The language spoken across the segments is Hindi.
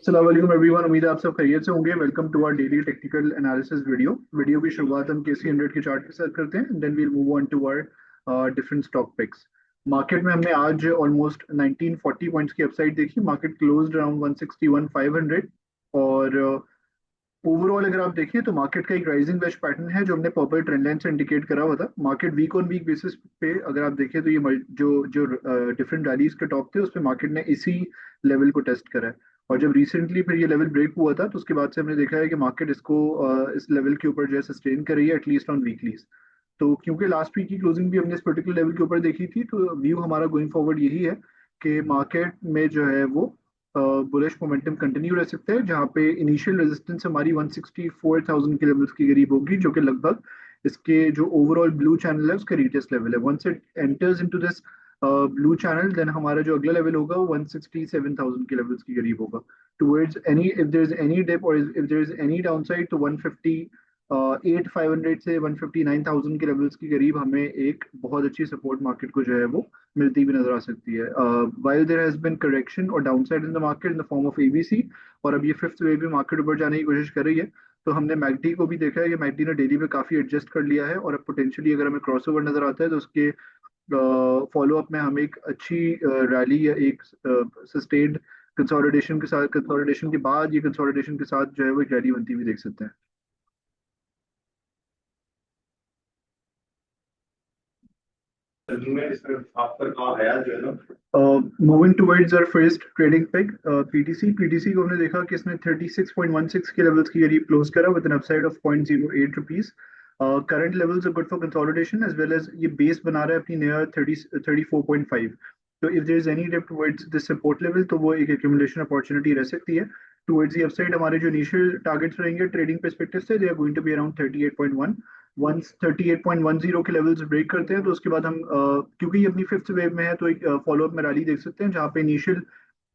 अस्सलाम वालेकुम एवरीवन। उम्मीद है आप सब खैरियत से होंगे। Welcome to our daily technical analysis video की शुरुआत हम KC 100 के चार्ट के साथ करते हैं, then we'll move on to our different stock picks. Market में हमने आज ऑलमोस्ट 1940 पॉइंट्स की अपसाइड देखी। मार्केट क्लोज्ड अराउंड 161,500 और ओवरऑल अगर आप देखिए तो मार्केट का एक राइजिंग वेज पैटर्न है जो हमने पर्पल ट्रेंड लाइन से इंडिकेट करा हुआ था। Market week on week basis पे अगर आप देखिए तो ये जो जो डिफरेंट रैलीज के टॉप थे उस पे मार्केट ने इसी लेवल को टेस्ट करा है। और जब रिसेंटली फिर ये लेवल ब्रेक हुआ था तो उसके बाद से हमने देखा है कि मार्केट इसको इस लेवल के ऊपर जो है सस्टेन कर रही है एटलीस्ट ऑन वीकलीज। तो क्योंकि लास्ट वीक की क्लोजिंग भी हमने इस पर्टिकुलर लेवल के ऊपर देखी थी तो व्यू हमारा गोइंग फॉरवर्ड यही है कि मार्केट में जो है वो बुलिश मोमेंटम कंटिन्यू रह सकता है, जहाँ पे इनिशियल रेजिस्टेंस हमारी 164,000 के लेवल्स के करीब होगी, जो कि लगभग इसके जो ओवरऑल ब्लू चैनल है उसका रीटेस्ट लेवल है। Once it enters into this blue channel then हमारा जो अगला लेवल होगा वो 167,000 के लेवल्स के करीब होगा। Towards any if there is any dip और if there is any downside तो 158,500 से 159,000 के लेवल्स के करीब हमें एक बहुत अच्छी सपोर्ट मार्केट को जो है वो मिलती भी नजर आ सकती है। While there has been correction और downside in the market in the form of ABC और अब ये फिफ्थ वेव भी मार्केट ऊपर जाने की कोशिश कर रही है। तो हमने मैकडी को भी देखा है कि मैकडी ने डेली पे काफी एडजस्ट कर लिया है और अब पोटेंशियली अगर हमें क्रॉसओवर नजर आता है तो उसके फॉलो अप में हम एक अच्छी रैली या एक सस्टेन्ड कंसोलिडेशन के बाद ये कंसोलिडेशन के साथ जो है वो एक रैली बनती हुई देख सकते हैं। आपका कॉल आया जो है ना। Moving towards our first trading pick PTC को हमने देखा कि इसने 36.16 के लेवल्स की करीब क्लोज करा with an upside of 0.08 rupees. Current levels are good for consolidation as well as ये बेस बना रहा है अपनी नियर 34.5। तो if there is any dip towards this support level तो वो एक एक्यूमुलेशन अपॉर्चुनिटी रह सकती है। टुवर्ड्स द अपसाइड हमारे जो इनिशियल टारगेट्स रहेंगे ट्रेडिंग परस्पेक्टिव से they are going to be around 38.1। Once 38.10 के लेवल्स ब्रेक करते हैं तो उसके बाद हम क्योंकि ये अपनी फिफ्थ वेव में है तो एक फॉलो अप में रैली देख सकते हैं जहाँ पे इनिशियल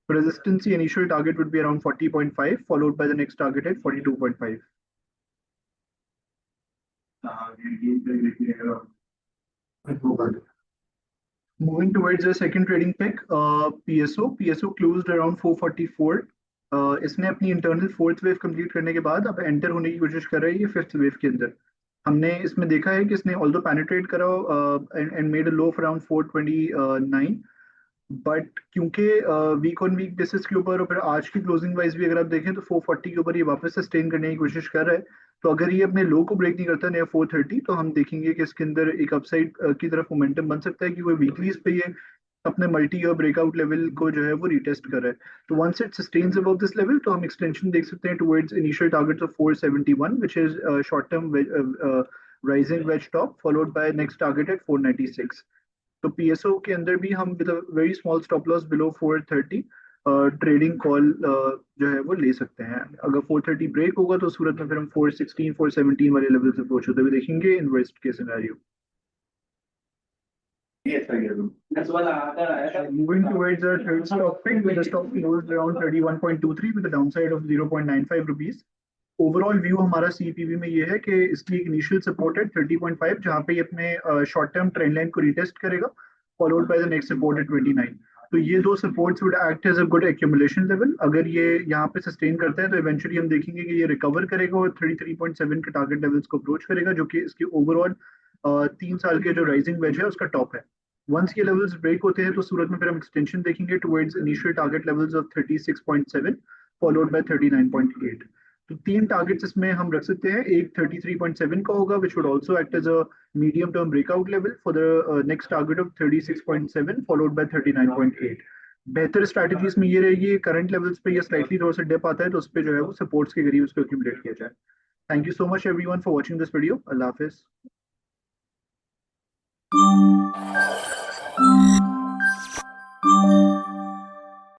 रेजिस्टेंस या initial target would be around 40.5 followed by the next target at 42.5। Moving towards the second trading pick, PSO closed around 444। इसने अपनी इंटरनल फोर्थ वेव कंप्लीट करने के बाद अब एंटर होने की कोशिश कर रही है फिफ्थ वेव के अंदर। हमने इसमें देखा है कि इसने ऑल्दो पेनिट्रेट करा and made a low of around 429, but क्योंकि वीक ऑन वीक बेसिस के ऊपर और फिर आज की क्लोजिंग वाइज भी अगर आप देखें तो 440 के ऊपर ये वापस सस्टेन करने की कोशिश कर रहा है। तो अगर ये अपने लो को ब्रेक नहीं करता नियर 430 तो हम देखेंगे कि इसके अंदर एक अपसाइड की तरफ मोमेंटम बन सकता है कि वो वीकलीज पे ये अपने मल्टी ईयर ब्रेकआउट लेवल को जो है वो रिटेस्ट कर रहा है। तो once it sustains above this level तो हम एक्सटेंशन देख सकते हैं towards initial targets of 471 which is short term rising wedge top followed by next target at 496। तो PSO के अंदर भी हम with very small stop loss below 430 trading call जो है वो ले सकते हैं। अगर 430 ब्रेक होगा तो सूरत में फिर हम 416 417 वाले लेवल से अप्रोच होते हुए देखेंगे इन वेस्ट के scenario. Moving towards the third stock pick with the stock closed around 31.23 with a downside of 0.95 rupees। Overall view हमारा CPV में ये है कि इसकी एक इनिशियल सपोर्ट है 30.5 जहाँ पे ये अपने शॉर्ट टर्म ट्रेंड लाइन को रिटेस्ट करेगा followed by the next support है 29। तो ये दो supports would act as a good accumulation level. अगर ये यहाँ पे सस्टेन करता है तो इवेंचुअली हम देखेंगे कि ये रिकवर करेगा और 33.7 के टारगेट लेवल्स को अप्रोच करेगा जो कि इसके ओवरऑल 3 साल के जो राइजिंग वेज है उसका टॉप है। वंस ये लेवल्स ब्रेक होते हैं तो सूरत में फिर हम एक्सटेंशन देखेंगे towards initial target levels of 36.7 followed by 39.8। तो 3 टारगेट्स इसमें हम रख सकते हैं। एक 33.7 का होगा which would also act as a medium term breakout level for the next target of 36.7 followed by 39.8। बेहतर स्ट्रैटेजीज में ये रहेगी करंट लेवल्स पे ये स्लाइटली थोड़ा सा डिप आता है तो उस पे जो है वो सपोर्ट्स के करीब उसको एक्यूमुलेट किया जाए। Thank you so much everyone for watching this video. Allah Hafiz.